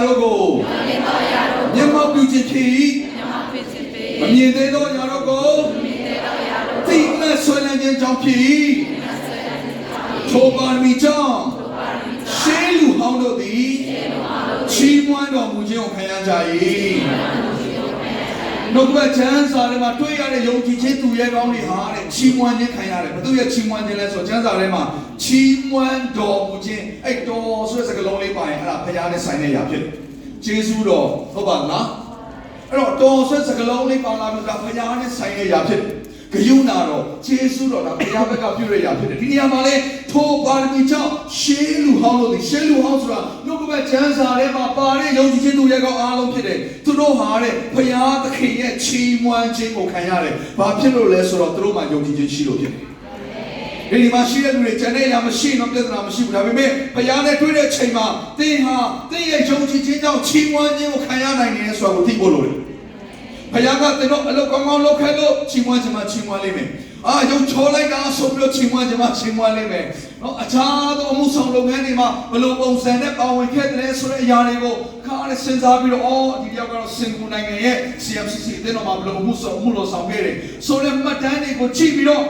တို့ကိုမျက်မှောက်ပြုခြင်းဖြစ်၏မမြင်သေးသောယာတို့ကိုသိမှတ်ဆွဲလန်းခြင်းကြောင့်ဖြစ်၏ထိုပါရမီကြောင့်ရှေးလူဟောင်းတို့သည်ချီးမွမ်းတော်မူခြင်းကိုခံရကြ၏နှုတ်ကပတ်ကျမ်းစာထဲမှာတွေ့ရတဲ့ယုံကြည်ခြင်းသူရဲ့ကောင်းတွေဟာတဲ့ချီးမွမ်းခြင်းခံရတယ်ဘယ်သူရဲ့ချီးမွမ်းခြင်းလဲဆိုတော့ကျမ်းစာထဲမှာချီးမွမ်းတော်မူခြင်းအဲ့တော်ဆိုတဲ့စကားလုံးလေးပါရင်အဲ့ဒါဘုရားနဲ့ဆိုင်တဲ့အရာဖြစ်တယ်ကျေးဇူးတော်ဟုတ်ပါလားအဲ့တော့တော်ဆိုတဲ့စကားလုံးလေးပါလာလို့ဒါဘုရားနဲ့ဆိုင်တဲ့အရာဖြစ်တယ်ဂယုဏတော်ကျေးဇူးတော်ဒါဘုရားဘက်ကပြုရတဲ့အရာဖြစ်တယ်ဒီနေရာမှာလေထိုပါရမီကြောင့်ရှေးလူဟောင်းလို့ဒီရှေးလူဟောင်းဆိုတာနှုတ်ကပတ်ကျမ်းစာထဲမှာပါတဲ့ယုံကြည်ခြင်းသူရဲ့ကောင်းအားလုံးဖြစ်တယ်သူတို့ဟာတဲ့ဘုရားသခင်ရဲ့ချီးမွမ်းခြင်းကိုခံရတယ်ဘာဖြစ်လို့လဲဆိုတော့သူတို့မှာယုံကြည်ခြင်းရှိလို့ဖြစ်တယ်ဒီမှာရှိတဲ့လူတွေကျန်တဲ့အရာမရှိတော့ပြဿနာမရှိဘူးဒါပေမဲ့ဘုရားနဲ့တွေ့တဲ့အချိန်မှာသင်ဟာသင်ရဲ့ယုံကြည်ခြင်းကြောင့်ချီးမွမ်းခြင်းကိုခံရနိုင်တယ်ဆိုတာကိုသိဖို့လိုတယ်ဘုရားကသင်တို့အလုပ်ကောင်းကောင်းလုပ်ခဲ့လို့ချီးမွမ်းခြင်းမှာချီးမွမ်းလိမ့်မယ်ယုံချောလိုက်တာဆိုပြီးတော့ချီးမွမ်းခြင်းမှာချီးမွမ်းလိမ့်မယ်နော်အခြားသောအမှုဆောင်လုပ်ငန်းတွေမှာဘယ်လိုပုံစံနဲ့ပါဝင်ခဲ့တယ်ဆိုတဲ့အရာတွေကိုခါနဲ့စဉ်းစားပြီးတော့ဒီတယောက်ကတော့စင်ကူနိုင်ငံရဲ့ CMCC တဲ့တော့မှာဘယ်လိုအမှုဆောင်ခဲ့တယ်ဆိုတဲ့မှတ်တမ်းတွေကိုကြည့်ပြီးတော့